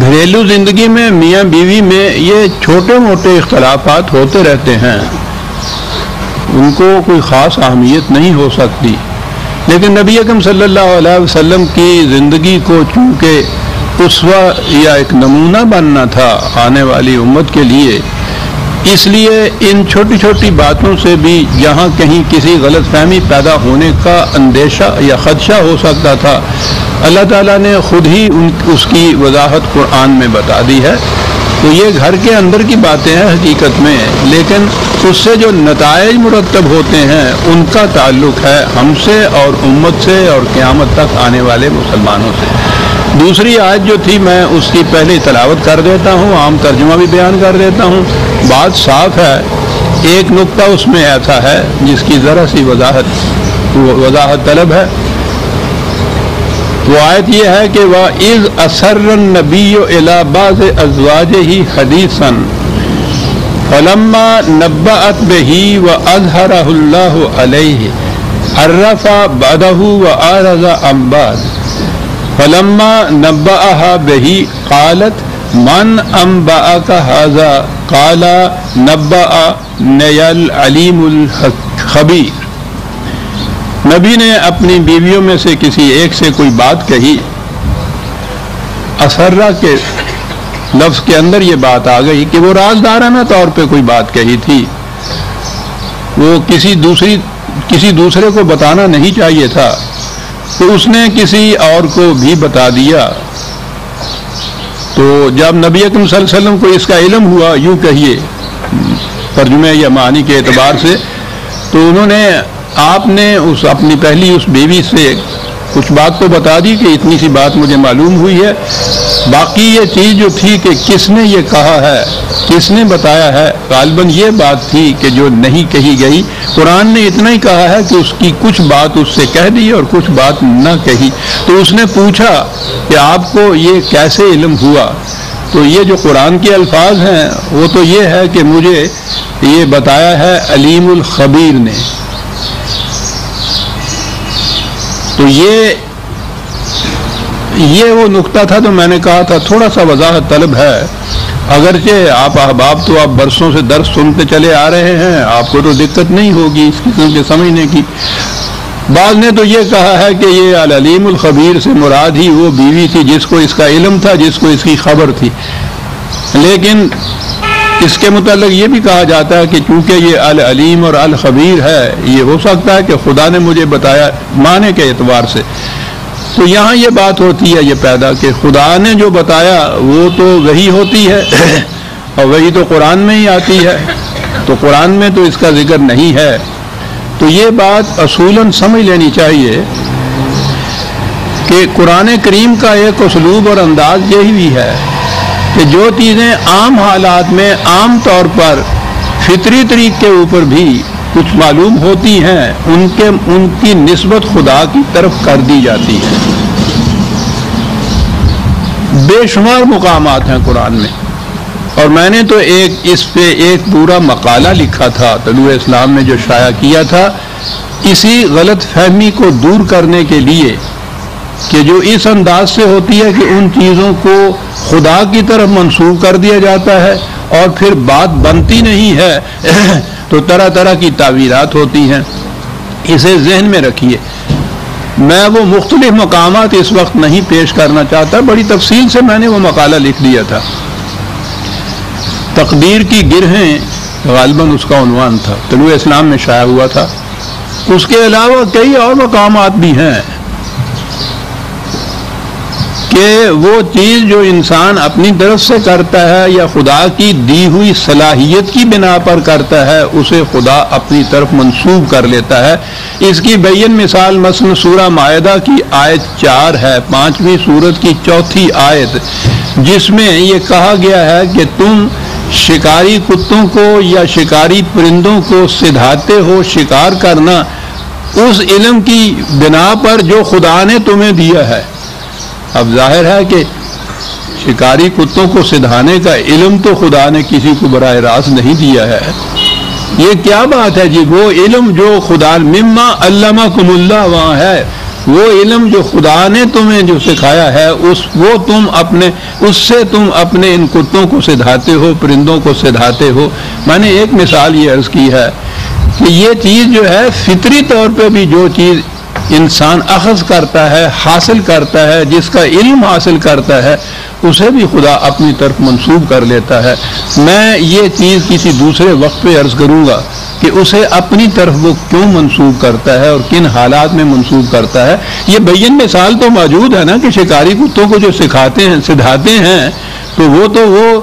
گھریلو زندگی میں میاں بیوی میں یہ چھوٹے موٹے اختلافات ہوتے رہتے ہیں، ان کو کوئی خاص اہمیت نہیں ہو سکتی، لیکن نبی اکرم صلی اللہ علیہ وسلم کی زندگی کو چونکہ اسوہ یا ایک نمونہ بننا تھا آنے والی امت کے لیے، اس لیے ان چھوٹی چھوٹی باتوں سے بھی جہاں کہیں کسی غلط فہمی پیدا ہونے کا اندیشہ یا خدشہ ہو سکتا تھا، اللہ تعالیٰ نے خود ہی اس کی وضاحت قرآن میں بتا دی ہے۔ تو یہ گھر کے اندر کی باتیں ہیں حقیقت میں، لیکن اس سے جو نتائج مرتب ہوتے ہیں ان کا تعلق ہے ہم سے اور امت سے اور قیامت تک آنے والے مسلمانوں سے۔ دوسری آیت جو تھی میں اس کی پہلے تلاوت کر دیتا ہوں، عام ترجمہ بھی بیان کر دیتا ہوں۔ بات صاف ہے، ایک نقطہ اس میں ایسا ہے جس کی ذرا سی وضاحت طلب ہے۔ وہ آیت یہ ہے کہ وَإِذْ أَسَرَّ النَّبِيُّ إِلَىٰ بَعْضِ أَزْوَاجِهِ حَدِيثًا فَلَمَّا نَبَّأَتْ بِهِ وَأَظْهَرَهُ اللَّهُ عَلَيْهِ عَرَّفَ بَعْضَهُ وَأَعْرَضَ عَن بَعْضٍ فَلَمَّا نَبَّأَهَا بِهِ قَالَتْ مَنْ أَنبَأَكَ هَٰذَا قَالَ نَبَّأَنِيَ الْعَلِيمُ الْخَبِيرُ۔ نبی نے اپنی بیویوں میں سے کسی ایک سے کوئی بات کہی، اسرہ کے لفظ کے اندر یہ بات آ گئی کہ وہ رازدارانہ طور پہ کوئی بات کہی تھی، وہ کسی دوسرے کو بتانا نہیں چاہیے تھا، تو اس نے کسی اور کو بھی بتا دیا۔ تو جب نبی اکرم صلی اللہ علیہ وسلم کو اس کا علم ہوا، یوں کہیے ترجمے یا معنی کے اعتبار سے، تو آپ نے اپنی پہلی اس بیوی سے کچھ بات تو بتا دی کہ اتنی سی بات مجھے معلوم ہوئی ہے، باقی یہ چیز جو تھی کہ کس نے یہ کہا ہے، کس نے بتایا ہے، غالباً یہ بات تھی کہ جو نہیں کہی گئی۔ قرآن نے اتنا ہی کہا ہے کہ اس کی کچھ بات اس سے کہہ دی اور کچھ بات نہ کہی۔ تو اس نے پوچھا کہ آپ کو یہ کیسے علم ہوا؟ تو یہ جو قرآن کے الفاظ ہیں وہ تو یہ ہے کہ مجھے یہ بتایا ہے علیم الخبیر نے۔ تو یہ وہ نقطہ تھا تو میں نے کہا تھا تھوڑا سا وضاحت طلب ہے، اگرچہ آپ احباب تو آپ برسوں سے درس سنتے چلے آ رہے ہیں، آپ کو تو دقت نہیں ہوگی اس قسم کے سمجھنے کی۔ بعض نے تو یہ کہا ہے کہ یہ العلیم الخبیر سے مراد ہی وہ بیوی تھی جس کو اس کا علم تھا، جس کو اس کی خبر تھی، لیکن اس کے متعلق یہ بھی کہا جاتا ہے کہ چونکہ یہ العلیم اور الخبیر ہے، یہ ہو سکتا ہے کہ خدا نے مجھے بتایا معنی کے اعتبار سے۔ تو یہاں یہ بات ہوتی ہے یہ پیدا کہ خدا نے جو بتایا وہ تو وحی ہوتی ہے اور وحی تو قرآن میں ہی آتی ہے، تو قرآن میں تو اس کا ذکر نہیں ہے۔ تو یہ بات اصولاً سمجھ لینی چاہیے کہ قرآن کریم کا ایک اسلوب اور انداز یہی بھی ہے کہ جو چیزیں عام حالات میں عام طور پر فطری طریقے کے اوپر بھی کچھ معلوم ہوتی ہیں ان کی نسبت خدا کی طرف کر دی جاتی ہے۔ بے شمار مقامات ہیں قرآن میں، اور میں نے تو اس پہ ایک پورا مقالہ لکھا تھا طلوع اسلام میں جو شائع کیا تھا، اسی غلط فہمی کو دور کرنے کے لیے کہ جو اس انداز سے ہوتی ہے کہ ان چیزوں کو خدا کی طرف منسوب کر دیا جاتا ہے اور پھر بات بنتی نہیں ہے تو طرح طرح کی تعویلات ہوتی ہیں۔ اسے ذہن میں رکھیے، میں وہ مختلف مقامات اس وقت نہیں پیش کرنا چاہتا، بڑی تفصیل سے میں نے وہ مقالہ لکھ دیا تھا، تقدیر کی گرہیں غالباً اس کا عنوان تھا، طلوع اسلام میں شائع ہوا تھا۔ اس کے علاوہ کئی اور مقامات بھی ہیں کہ وہ چیز جو انسان اپنی طرف سے کرتا ہے یا خدا کی دی ہوئی صلاحیت کی بنا پر کرتا ہے اسے خدا اپنی طرف منسوب کر لیتا ہے۔ اس کی بین مثال مثلا سورہ مائدہ کی آیت 4 ہے، 5ویں سورت کی 4تھی آیت، جس میں یہ کہا گیا ہے کہ تم شکاری کتوں کو یا شکاری پرندوں کو سدھاتے ہو شکار کرنا اس علم کی بنا پر جو خدا نے تمہیں دیا ہے۔ اب ظاہر ہے کہ شکاری کتوں کو سدھانے کا علم تو خدا نے کسی کو براہ راست نہیں دیا ہے۔ یہ کیا بات ہے جی؟ وہ علم جو خدا مما علمکم اللہ وہاں ہے، وہ علم جو خدا نے تمہیں جو سکھایا ہے وہ اس سے تم اپنے ان کتوں کو سدھاتے ہو، پرندوں کو سدھاتے ہو۔ میں نے ایک مثال یہ عرض کی ہے کہ یہ چیز جو ہے فطری طور پہ بھی جو چیز انسان اخذ کرتا ہے، حاصل کرتا ہے، جس کا علم حاصل کرتا ہے، اسے بھی خدا اپنی طرف منسوب کر لیتا ہے۔ میں یہ چیز کسی دوسرے وقت پہ عرض کروں گا کہ اسے اپنی طرف وہ کیوں منسوب کرتا ہے اور کن حالات میں منسوب کرتا ہے۔ یہ بین مثال تو موجود ہے نا کہ شکاری کتوں کو جو سدھاتے ہیں تو وہ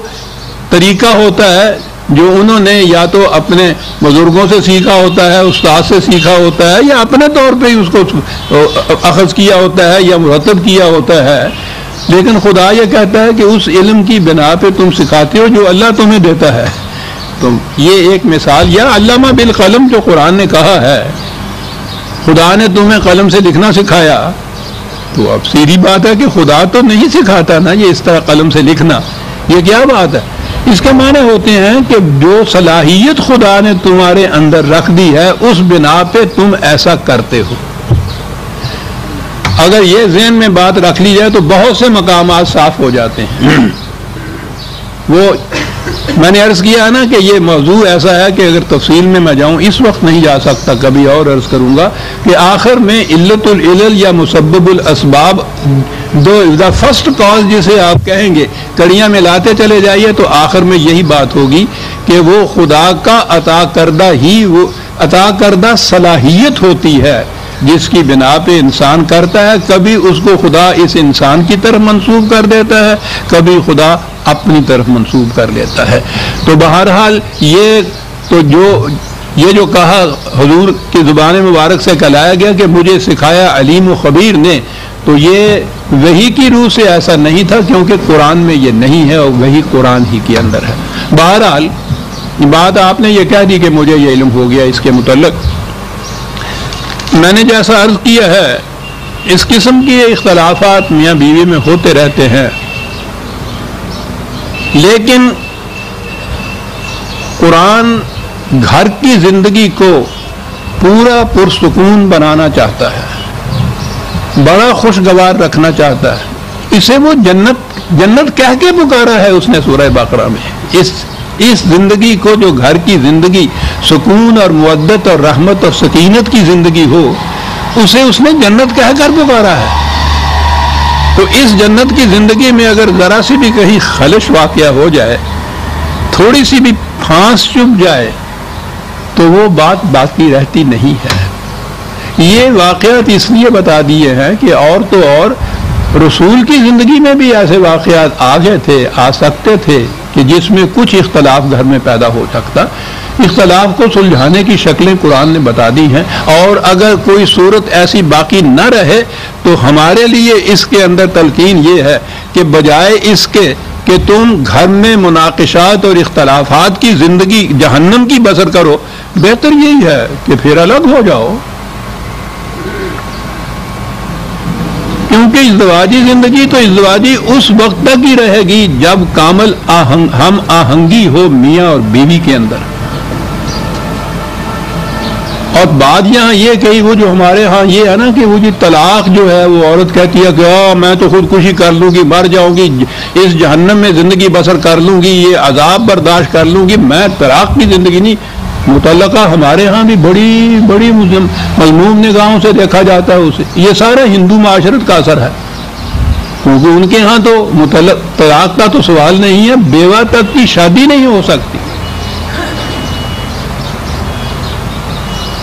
طریقہ ہوتا ہے جو انہوں نے یا تو اپنے بزرگوں سے سیکھا ہوتا ہے، استاد سے سیکھا ہوتا ہے، یا اپنے طور پہ ہی اس کو اخذ کیا ہوتا ہے یا مرتب کیا ہوتا ہے۔ لیکن خدا یہ کہتا ہے کہ اس علم کی بنا پہ تم سکھاتے ہو جو اللہ تمہیں دیتا ہے۔ تو یہ ایک مثال، یا علامہ بالقلم جو قرآن نے کہا ہے، خدا نے تمہیں قلم سے لکھنا سکھایا، تو اب سیدھی بات ہے کہ خدا تو نہیں سکھاتا نا یہ اس طرح قلم سے لکھنا، یہ کیا بات ہے؟ اس کے معنی ہوتے ہیں کہ جو صلاحیت خدا نے تمہارے اندر رکھ دی ہے اس بنا پہ تم ایسا کرتے ہو۔ اگر یہ ذہن میں بات رکھ لی جائے تو بہت سے مقامات صاف ہو جاتے ہیں۔ وہ میں نے عرض کیا ہے نا کہ یہ موضوع ایسا ہے کہ اگر تفصیل میں میں جاؤں اس وقت نہیں جا سکتا، کبھی اور عرض کروں گا کہ آخر میں علت العلل یا مسبب الاسباب، دا فرسٹ کاز جسے آپ کہیں گے، کڑیاں میں لاتے چلے جائیے تو آخر میں یہی بات ہوگی کہ وہ خدا کا عطا کردہ صلاحیت ہوتی ہے جس کی بنا پہ انسان کرتا ہے۔ کبھی اس کو خدا اس انسان کی طرف منسوب کر دیتا ہے، کبھی خدا اپنی طرف منسوب کر لیتا ہے۔ تو بہرحال یہ جو کہا حضور کی زبان مبارک سے کہلایا گیا کہ مجھے سکھایا علیم و خبیر نے، تو یہ وحی کی روح سے ایسا نہیں تھا، کیونکہ قرآن میں یہ نہیں ہے اور وہی قرآن ہی کے اندر ہے۔ بہرحال بات آپ نے یہ کہہ دی کہ مجھے یہ علم ہو گیا اس کے متعلق۔ میں نے جیسا عرض کیا ہے اس قسم کے اختلافات میاں بیوی میں ہوتے رہتے ہیں، لیکن قرآن گھر کی زندگی کو پورا پرسکون بنانا چاہتا ہے، بڑا خوشگوار رکھنا چاہتا ہے۔ اسے وہ جنت کہہ کے پکارا ہے اس نے سورہ بقرہ میں۔ اس زندگی کو جو گھر کی زندگی سکون اور مودت اور رحمت اور سکینت کی زندگی ہو، اسے اس نے جنت کہہ کر پکارا ہے۔ تو اس جنت کی زندگی میں اگر ذرا سی بھی کہیں خلش واقعہ ہو جائے، تھوڑی سی بھی پھانس چپ جائے، تو وہ بات باقی رہتی نہیں ہے۔ یہ واقعات اس لیے بتا دیے ہیں کہ اور تو اور رسول کی زندگی میں بھی ایسے واقعات آ گئے تھے، آ سکتے تھے کہ جس میں کچھ اختلاف گھر میں پیدا ہو سکتا۔ اختلاف کو سلجھانے کی شکلیں قرآن نے بتا دی ہیں، اور اگر کوئی صورت ایسی باقی نہ رہے تو ہمارے لیے اس کے اندر تلقین یہ ہے کہ بجائے اس کے کہ تم گھر میں مناقشات اور اختلافات کی زندگی جہنم کی بسر کرو، بہتر یہی ہے کہ پھر الگ ہو جاؤ، کیونکہ ازدواجی زندگی تو ازدواجی اس وقت تک ہی رہے گی جب کامل ہم آہنگی ہو میاں اور بیوی کے اندر۔ اور بات یہاں یہ کہ وہ جو ہمارے ہاں یہ ہے نا کہ وہ جو طلاق جو ہے، وہ عورت کہتی ہے کہ میں تو خودکشی کر لوں گی، مر جاؤں گی، اس جہنم میں زندگی بسر کر لوں گی، یہ عذاب برداشت کر لوں گی، میں طلاق کی زندگی نہیں۔ متعلقہ ہمارے ہاں بھی بڑی بڑی مذموم نگاہوں سے دیکھا جاتا ہے اسے۔ یہ سارا ہندو معاشرت کا اثر ہے، کیونکہ ان کے ہاں تو طلاق کا تو سوال نہیں ہے، بیوہ تک کی شادی نہیں ہو سکتی۔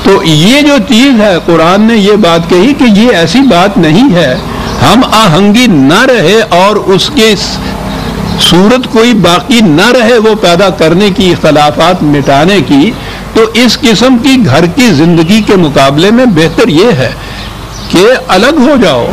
تو یہ جو چیز ہے قرآن نے یہ بات کہی کہ یہ ایسی بات نہیں ہے، ہم آہنگی نہ رہے اور اس کے صورت کوئی باقی نہ رہے وہ پیدا کرنے کی، اختلافات مٹانے کی، تو اس قسم کی گھر کی زندگی کے مقابلے میں بہتر یہ ہے کہ الگ ہو جاؤ،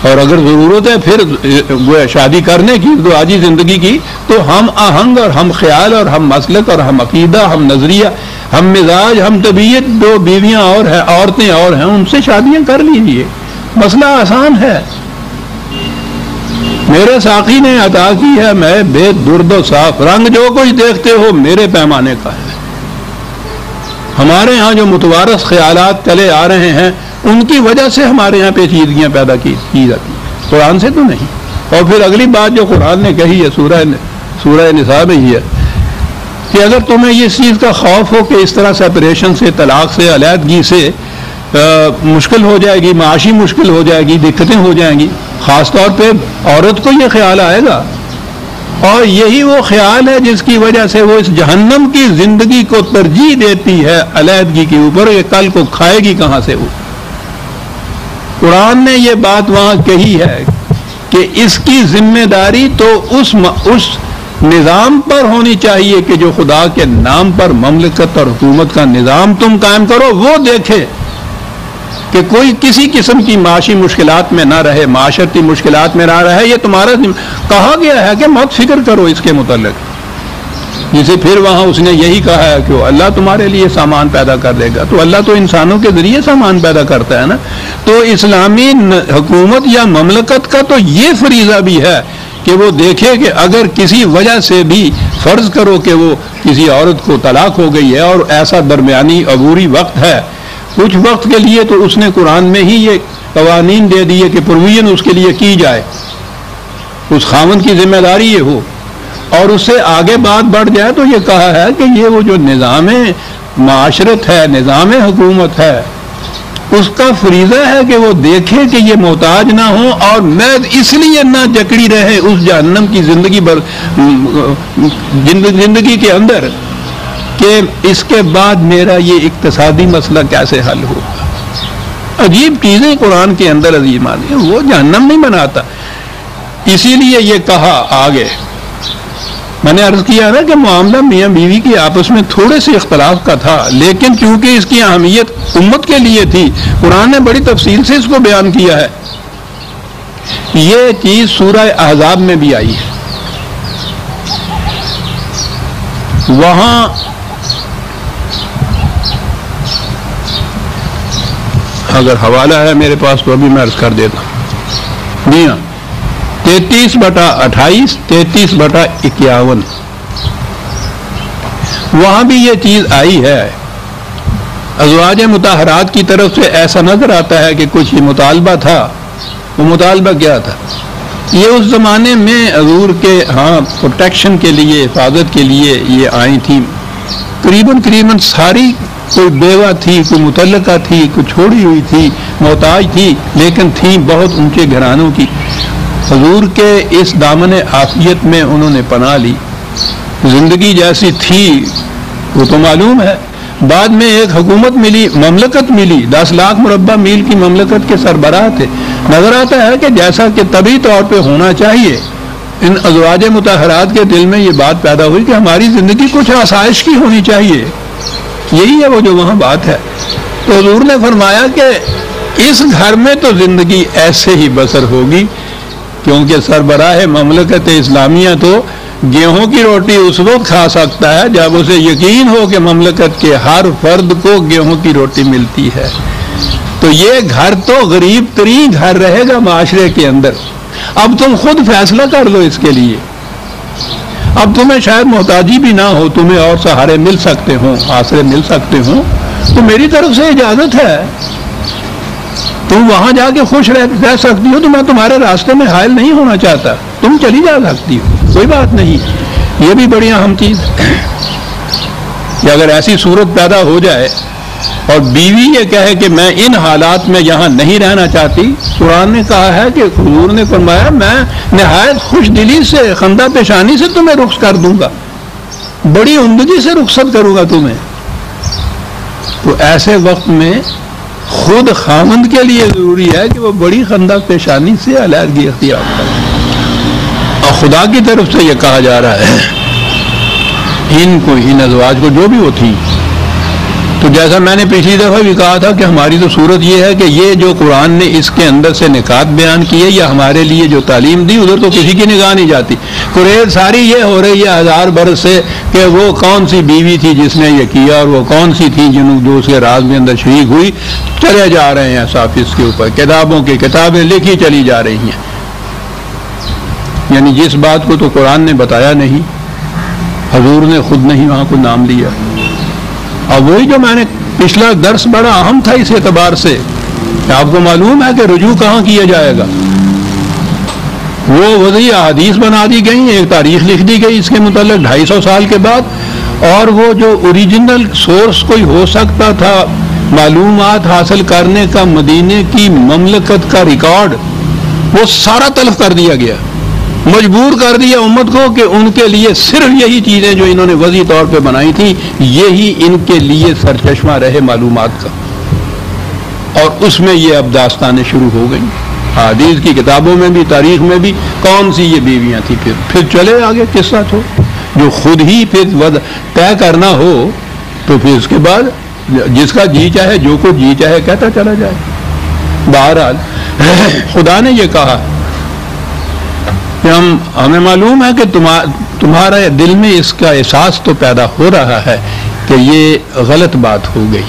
اور اگر ضرورت ہے پھر شادی کرنے کی، ازدواجی زندگی کی، تو ہم آہنگ اور ہم خیال اور ہم مسلک اور ہم عقیدہ، ہم نظریہ، ہم مزاج، ہم طبیعت، دو بیویاں اور ہیں، عورتیں اور ہیں، ان سے شادیاں کر لیجیے، مسئلہ آسان ہے۔ میرے ساقی نے عطا کی ہے میں بے درد و صاف، رنگ جو کچھ دیکھتے ہو میرے پیمانے کا ہے۔ ہمارے ہاں جو متوارث خیالات چلے آ رہے ہیں ان کی وجہ سے ہمارے یہاں پیچیدگیاں پیدا کی جاتی ہیں، قرآن سے تو نہیں۔ اور پھر اگلی بات جو قرآن نے کہی ہے سورہ نساء میں ہی ہے کہ اگر تمہیں اس چیز کا خوف ہو کہ اس طرح سیپریشن سے، طلاق سے، علیحدگی سے مشکل ہو جائے گی، معاشی مشکل ہو جائے گی، دقتیں ہو جائیں گی، خاص طور پہ عورت کو یہ خیال آئے گا، اور یہی وہ خیال ہے جس کی وجہ سے وہ اس جہنم کی زندگی کو ترجیح دیتی ہے علیحدگی کے اوپر، یہ کل کو کھائے گی کہاں سے وہ۔ قرآن نے یہ بات وہاں کہی ہے کہ اس کی ذمہ داری تو اس نظام پر ہونی چاہیے کہ جو خدا کے نام پر مملکت اور حکومت کا نظام تم قائم کرو، وہ دیکھے کہ کوئی کسی قسم کی معاشی مشکلات میں نہ رہے، معاشرتی مشکلات میں نہ رہے۔ یہ تمہارا کہا گیا ہے کہ مت فکر کرو اس کے متعلق، جسے پھر وہاں اس نے یہی کہا ہے کہ اللہ تمہارے لیے سامان پیدا کر دے گا۔ تو اللہ تو انسانوں کے ذریعے سامان پیدا کرتا ہے نا۔ تو اسلامی حکومت یا مملکت کا تو یہ فریضہ بھی ہے کہ وہ دیکھے کہ اگر کسی وجہ سے بھی فرض کرو کہ وہ کسی عورت کو طلاق ہو گئی ہے اور ایسا درمیانی عبوری وقت ہے کچھ وقت کے لیے، تو اس نے قرآن میں ہی یہ قوانین دے دیے کہ پروویژن اس کے لیے کی جائے، اس خاوند کی ذمہ داری یہ ہو، اور اس سے آگے بات بڑھ جائے تو یہ کہا ہے کہ یہ وہ جو نظام معاشرت ہے، نظام حکومت ہے، اس کا فریضہ ہے کہ وہ دیکھے کہ یہ محتاج نہ ہو، اور میں اس لیے نہ جکڑی رہے اس جہنم کی زندگی کے اندر کہ اس کے بعد میرا یہ اقتصادی مسئلہ کیسے حل ہوگا۔ عجیب چیزیں قرآن کے اندر عظیم آتی ہیں، وہ جہنم نہیں بناتا۔ اسی لیے یہ کہا آگے، میں نے عرض کیا نا کہ معاملہ میاں بیوی کی آپس میں تھوڑے سے اختلاف کا تھا، لیکن چونکہ اس کی اہمیت امت کے لیے تھی، قرآن نے بڑی تفصیل سے اس کو بیان کیا ہے۔ یہ چیز سورہ احزاب میں بھی آئی ہے، وہاں اگر حوالہ ہے میرے پاس تو ابھی میں عرض کر دیتا ہوں۔ جی ہاں، 33/28، 33/51 وہاں بھی یہ چیز آئی ہے۔ ازواج مطہرات کی طرف سے ایسا نظر آتا ہے کہ کچھ مطالبہ تھا۔ وہ مطالبہ کیا تھا؟ یہ اس زمانے میں حضور کے پروٹیکشن کے لیے، حفاظت کے لیے یہ آئی تھیں۔ قریباً ساری، کوئی بیوہ تھی، کوئی مطلقہ تھی، کوئی چھوڑی ہوئی تھی، محتاج تھی، لیکن تھیں بہت اونچے گھرانوں کی۔ حضور کے اس دامن عافیت میں انہوں نے پناہ لی، زندگی جیسی تھی وہ تو معلوم ہے۔ بعد میں ایک حکومت ملی، مملکت ملی، 10 لاکھ مربع میل کی مملکت کے سربراہ تھے۔ نظر آتا ہے کہ جیسا کہ طبی طور پہ ہونا چاہیے، ان ازواج مطہرات کے دل میں یہ بات پیدا ہوئی کہ ہماری زندگی کچھ آسائش کی ہونی چاہیے۔ یہی ہے وہ جو وہاں بات ہے۔ تو حضور نے فرمایا کہ اس گھر میں تو زندگی ایسے ہی بسر ہوگی، کیونکہ سربراہ مملکت اسلامیہ تو گیہوں کی روٹی اس وقت کھا سکتا ہے جب اسے یقین ہو کہ مملکت کے ہر فرد کو گیہوں کی روٹی ملتی ہے۔ تو یہ گھر تو غریب ترین گھر رہے گا معاشرے کے اندر۔ اب تم خود فیصلہ کر لو اس کے لیے۔ اب تمہیں شاید محتاجی بھی نہ ہو، تمہیں اور سہارے مل سکتے ہوں، آسرے مل سکتے ہوں، تو میری طرف سے اجازت ہے، تم وہاں جا کے خوش رہ سکتی ہو، تو میں تمہارے راستے میں حائل نہیں ہونا چاہتا، تم چلی جا سکتی ہو، کوئی بات نہیں۔ یہ بھی بڑی اہم چیز ہے کہ اگر ایسی صورت پیدا ہو جائے اور بیوی یہ کہے کہ میں ان حالات میں یہاں نہیں رہنا چاہتی، قرآن نے کہا ہے کہ حضور نے فرمایا میں نہایت خوش دلی سے، خندہ پیشانی سے تمہیں رخصت کر دوں گا، بڑی عمدگی سے رخصت کروں گا تمہیں۔ تو ایسے وقت میں خود خاوند کے لیے ضروری ہے کہ وہ بڑی خندہ پیشانی سے علیحدگی اختیار کرے۔ اور خدا کی طرف سے یہ کہا جا رہا ہے ان ازواج کو جو بھی وہ تھی، تو جیسا میں نے پچھلی دفعہ بھی کہا تھا کہ ہماری تو صورت یہ ہے کہ یہ جو قرآن نے اس کے اندر سے نکات بیان کیے یا ہمارے لیے جو تعلیم دی، ادھر تو کسی کی نگاہ نہیں جاتی۔ قریب ساری یہ ہو رہی ہے 1000 برس سے کہ وہ کون سی بیوی تھی جس نے یہ کیا، اور وہ کون سی تھی جنہوں جو اس کے راز میں اندر شریک ہوئی۔ چلے جا رہے ہیں صاف اس کے اوپر، کتابوں کی کتابیں لکھی چلی جا رہی ہیں، یعنی جس بات کو تو قرآن نے بتایا نہیں، حضور نے خود نہیں وہاں کو نام لیا۔ اور وہی جو میں نے پچھلا درس بڑا اہم تھا اس اعتبار سے آپ کو معلوم ہے کہ رجوع کہاں کیا جائے گا؟ وہ وضعی احادیث بنا دی گئی، ایک تاریخ لکھ دی گئی اس کے متعلق 250 سال کے بعد، اور وہ جو اوریجنل سورس کوئی ہو سکتا تھا معلومات حاصل کرنے کا، مدینے کی مملکت کا ریکارڈ، وہ سارا تلف کر دیا گیا، مجبور کر دیا امت کو کہ ان کے لیے صرف یہی چیزیں جو انہوں نے وضعی طور پہ بنائی تھی، یہی ان کے لیے سرچشمہ رہے معلومات کا، اور اس میں یہ اب داستانیں شروع ہو گئیں، حدیث کی کتابوں میں بھی، تاریخ میں بھی، کون سی یہ بیویاں تھیں، پھر چلے آگے قصہ تو جو خود ہی پھر طے کرنا ہو تو پھر اس کے بعد جس کا جی چاہے، جو کچھ جی چاہے کہتا چلا جائے۔ بہرحال خدا نے یہ کہا کہ ہمیں معلوم ہے کہ تمہارے دل میں اس کا احساس تو پیدا ہو رہا ہے کہ یہ غلط بات ہو گئی،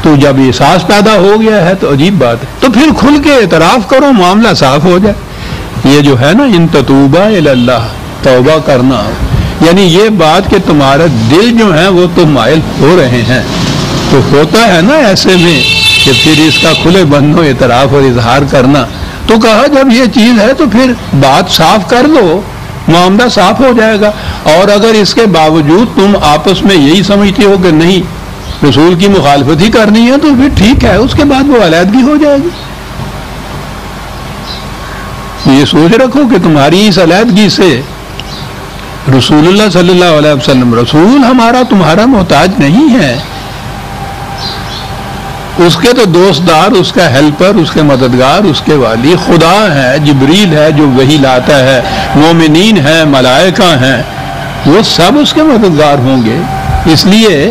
تو جب احساس پیدا ہو گیا ہے تو عجیب بات ہے، تو پھر کھل کے اعتراف کرو، معاملہ صاف ہو جائے۔ یہ جو ہے نا ان تتوبا الی اللہ، توبہ کرنا، یعنی یہ بات کہ تمہارا دل جو ہے وہ تو مائل ہو رہے ہیں، تو ہوتا ہے نا ایسے میں کہ پھر اس کا کھلے بندوں اعتراف اور اظہار کرنا، تو کہا جب یہ چیز ہے تو پھر بات صاف کر لو، معاملہ صاف ہو جائے گا۔ اور اگر اس کے باوجود تم آپس میں یہی سمجھتے ہو کہ نہیں رسول کی مخالفت ہی کرنی ہے، تو پھر ٹھیک ہے، اس کے بعد وہ علیحدگی ہو جائے گی۔ یہ سوچ رکھو کہ تمہاری اس علیحدگی سے رسول اللہ صلی اللہ علیہ وسلم، رسول ہمارا تمہارا محتاج نہیں ہے، اس کے تو دوستدار، اس کا ہیلپر، اس کے مددگار، اس کے والی خدا ہے، جبریل ہے جو وحی لاتا ہے، مومنین ہیں، ملائکہ ہیں، وہ سب اس کے مددگار ہوں گے۔ اس لیے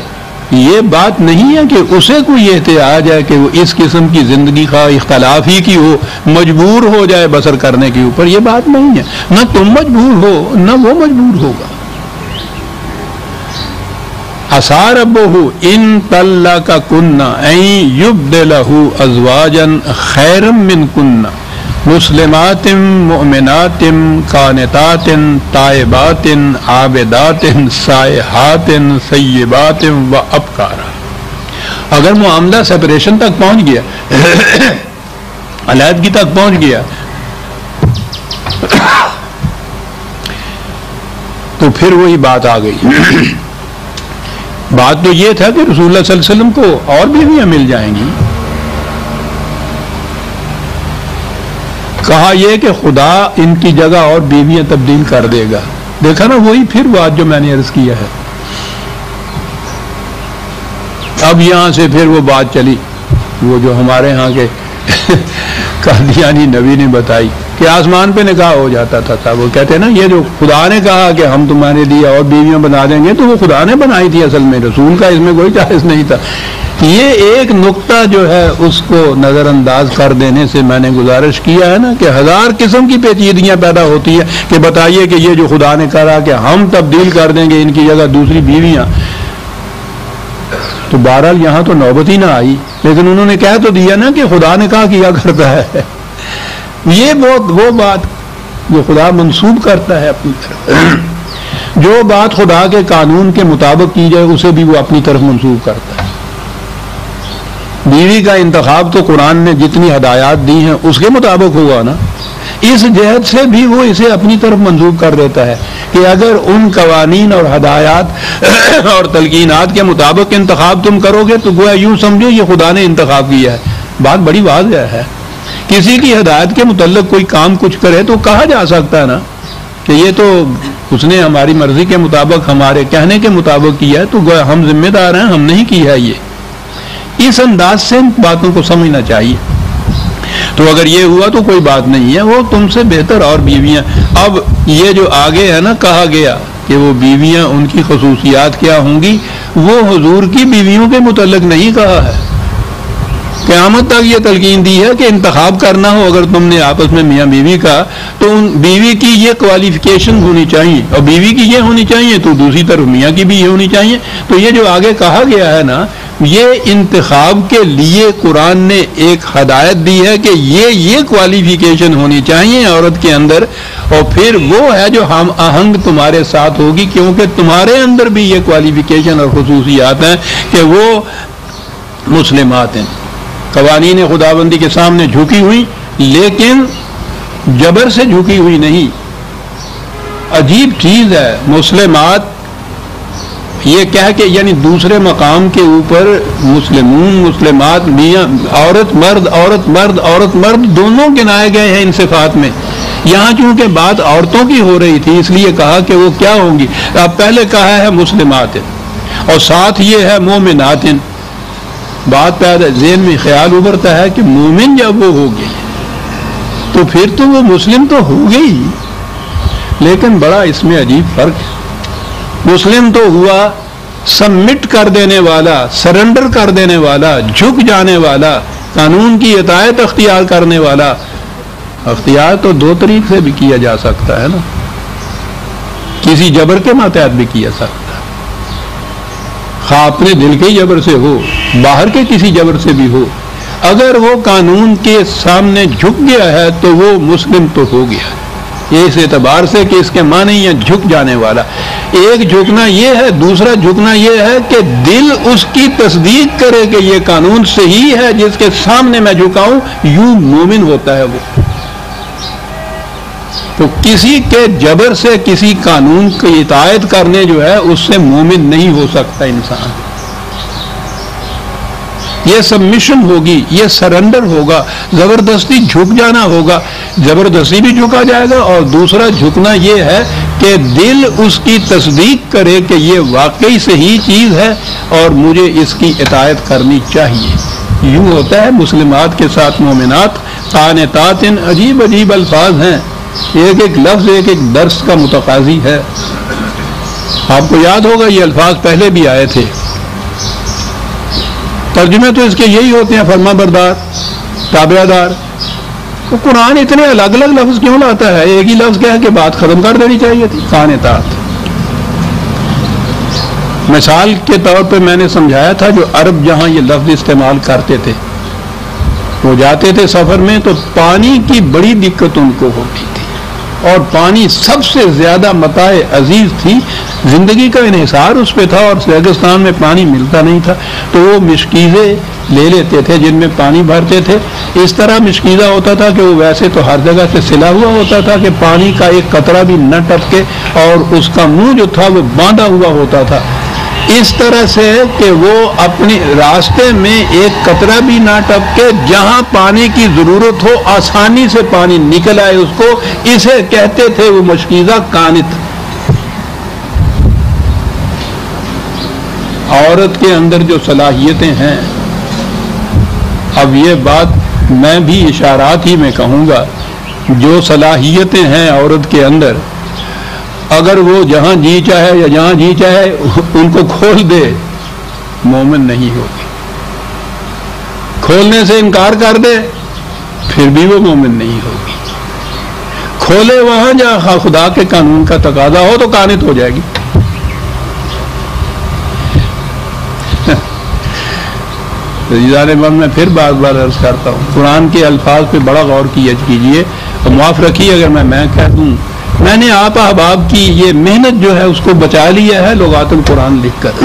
یہ بات نہیں ہے کہ اسے کوئی احتیاج ہے کہ وہ اس قسم کی زندگی کا اختلاف ہی کی ہو، مجبور ہو جائے بسر کرنے کے اوپر، یہ بات نہیں ہے، نہ تم مجبور ہو نہ وہ مجبور ہوگا۔ عسیٰ ربہ ان طلقکن ان یبدلہ ازواجا خیرا منکن مسلمات مؤمنات قانتات تائبات عابدات سائحات سیبات و ابکارا۔ اگر معاملہ سپریشن تک پہنچ گیا، علیحدگی تک پہنچ گیا، تو پھر وہی بات آ گئی۔ بات تو یہ تھا کہ رسول اللہ صلی اللہ علیہ وسلم کو اور بیویاں مل جائیں گی، کہا یہ کہ خدا ان کی جگہ اور بیویاں تبدیل کر دے گا۔ دیکھا نا وہی پھر بات جو میں نے عرض کیا ہے۔ اب یہاں سے پھر وہ بات چلی، وہ جو ہمارے ہاں کے قادیانی نبی نے بتائی کہ آسمان پہ نکاح ہو جاتا تھا۔ وہ کہتے ہیں نا یہ جو خدا نے کہا کہ ہم تمہارے لیے اور بیویاں بنا دیں گے، تو وہ خدا نے بنائی تھی، اصل میں رسول کا اس میں کوئی چارج نہیں تھا۔ یہ ایک نقطہ جو ہے اس کو نظر انداز کر دینے سے میں نے گزارش کیا ہے نا کہ 1000 قسم کی پیچیدگیاں پیدا ہوتی ہے کہ بتائیے کہ یہ جو خدا نے کہا کہ ہم تبدیل کر دیں گے ان کی جگہ دوسری بیویاں، تو بہرحال یہاں تو نوبت ہی نہ آئی، لیکن انہوں نے کہہ تو دیا نا کہ خدا نے کہا کیا کرتا ہے۔ یہ وہ بات جو خدا منسوب کرتا ہے اپنی طرف، جو بات خدا کے قانون کے مطابق کی جائے اسے بھی وہ اپنی طرف منسوب کرتا ہے۔ بیوی کا انتخاب تو قرآن نے جتنی ہدایات دی ہیں اس کے مطابق ہوگا نا، اس جہت سے بھی وہ اسے اپنی طرف منسوب کر دیتا ہے کہ اگر ان قوانین اور ہدایات اور تلقینات کے مطابق انتخاب تم کرو گے تو گویا یوں سمجھو یہ خدا نے انتخاب کیا ہے۔ بات بڑی واضح ہے، کسی کی ہدایت کے متعلق کوئی کام کچھ کرے تو کہا جا سکتا ہے نا کہ یہ تو اس نے ہماری مرضی کے مطابق، ہمارے کہنے کے مطابق کیا ہے، تو گویا ہم ذمہ دار ہیں، ہم نہیں کی ہے۔ یہ اس انداز سے باتوں کو سمجھنا چاہیے۔ تو اگر یہ ہوا تو کوئی بات نہیں ہے، وہ تم سے بہتر اور بیویاں۔ اب یہ جو آگے ہے نا کہا گیا کہ وہ بیویاں ان کی خصوصیات کیا ہوں گی، وہ حضور کی بیویوں کے متعلق نہیں کہا ہے۔ قیامت تک یہ تلقین دی ہے کہ انتخاب کرنا ہو اگر تم نے آپس میں میاں بیوی کا، تو بیوی کی یہ کوالیفیکیشن ہونی چاہیے اور بیوی کی یہ ہونی چاہیے، تو دوسری طرف میاں کی بھی یہ ہونی چاہیے۔ تو یہ جو آگے کہا گیا ہے نا، یہ انتخاب کے لیے قرآن نے ایک ہدایت دی ہے کہ یہ کوالیفیکیشن ہونی چاہیے عورت کے اندر، اور پھر وہ ہے جو ہم آہنگ تمہارے ساتھ ہوگی، کیونکہ تمہارے اندر بھی یہ کوالیفیکیشن اور خصوصیات ہیں کہ وہ مسلمات ہیں، قوانین خداوندی کے سامنے جھکی ہوئی، لیکن جبر سے جھکی ہوئی نہیں۔ عجیب چیز ہے، مسلمات یہ کہہ کے یعنی دوسرے مقام کے اوپر مسلمون مسلمات میاں عورت مرد عورت مرد عورت مرد دونوں گنائے گئے ہیں ان صفات میں۔ یہاں چونکہ بات عورتوں کی ہو رہی تھی اس لیے کہا کہ وہ کیا ہوں گی۔ اب پہلے کہا ہے مسلمات اور ساتھ یہ ہے مومنات۔ بات پیدا ذہن میں خیال ابھرتا ہے کہ مومن جب وہ ہوگی تو پھر تو وہ مسلم تو ہو گئی، لیکن بڑا اس میں عجیب فرق ہے۔ مسلم تو ہوا سبمٹ کر دینے والا، سرنڈر کر دینے والا، جھک جانے والا، قانون کی اطاعت اختیار کرنے والا۔ اختیار تو دو طریق سے بھی کیا جا سکتا ہے نا، کسی جبر کے ماتحت بھی کیا سکتا ہے، خواہ اپنے دل کے جبر سے ہو، باہر کے کسی جبر سے بھی ہو۔ اگر وہ قانون کے سامنے جھک گیا ہے تو وہ مسلم تو ہو گیا ہے، اس اعتبار سے کہ اس کے معنی یہ جھک جانے والا۔ ایک جھکنا یہ ہے، دوسرا جھکنا یہ ہے کہ دل اس کی تصدیق کرے کہ یہ قانون صحیح ہے جس کے سامنے میں جھکاؤں، یوں مومن ہوتا ہے وہ۔ تو کسی کے جبر سے کسی قانون کی اطاعت کرنے جو ہے اس سے مومن نہیں ہو سکتا انسان۔ یہ سبمیشن ہوگی، یہ سرنڈر ہوگا، زبردستی جھک جانا ہوگا، زبردستی بھی جھکا جائے گا۔ اور دوسرا جھکنا یہ ہے کہ دل اس کی تصدیق کرے کہ یہ واقعی صحیح چیز ہے اور مجھے اس کی اطاعت کرنی چاہیے۔ یوں ہوتا ہے مسلمات کے ساتھ مومنات۔ قانتات عجیب عجیب الفاظ ہیں، ایک ایک لفظ ایک ایک درس کا متقاضی ہے۔ آپ کو یاد ہوگا یہ الفاظ پہلے بھی آئے تھے، ترجمے تو اس کے یہی ہوتے ہیں، فرما بردار، تابعہ دار۔ تو قرآن اتنے الگ الگ لفظ کیوں لاتا ہے؟ ایک ہی لفظ کہہ کے بات ختم کر دینی چاہیے تھی۔ قانتات مثال کے طور پہ میں نے سمجھایا تھا، جو عرب جہاں یہ لفظ استعمال کرتے تھے، وہ جاتے تھے سفر میں تو پانی کی بڑی دقت ان کو ہوتی تھی، اور پانی سب سے زیادہ متاع عزیز تھی، زندگی کا انحصار اس پہ تھا، اور ریگستان میں پانی ملتا نہیں تھا تو وہ مشکیزیں لے لیتے تھے جن میں پانی بھرتے تھے۔ اس طرح مشکیزہ ہوتا تھا کہ وہ ویسے تو ہر جگہ سے سلا ہوا ہوتا تھا کہ پانی کا ایک قطرہ بھی نہ ٹپکے، اور اس کا منہ جو تھا وہ باندھا ہوا ہوتا تھا، اس طرح سے کہ وہ اپنے راستے میں ایک قطرہ بھی نہ ٹپکے، جہاں پانی کی ضرورت ہو آسانی سے پانی نکل آئے اس کو۔ اسے کہتے تھے وہ مشکیزہ قانت۔ عورت کے اندر جو صلاحیتیں ہیں، اب یہ بات میں بھی اشارات ہی میں کہوں گا، جو صلاحیتیں ہیں عورت کے اندر، اگر وہ جہاں جی چاہے یا جہاں جی چاہے ان کو کھول دے، مومن نہیں ہوگی۔ کھولنے سے انکار کر دے پھر بھی وہ مومن نہیں ہوگی۔ کھولے وہاں جہاں خدا کے قانون کا تقاضا ہو تو قانت ہو جائے گی۔ میں پھر بار بار عرض کرتا ہوں، قرآن کے الفاظ پہ بڑا غور کیجیے، اور معاف رکھیے اگر میں کہہ دوں، میں نے آپ احباب کی یہ محنت جو ہے اس کو بچا لیا ہے لغات القرآن لکھ کر۔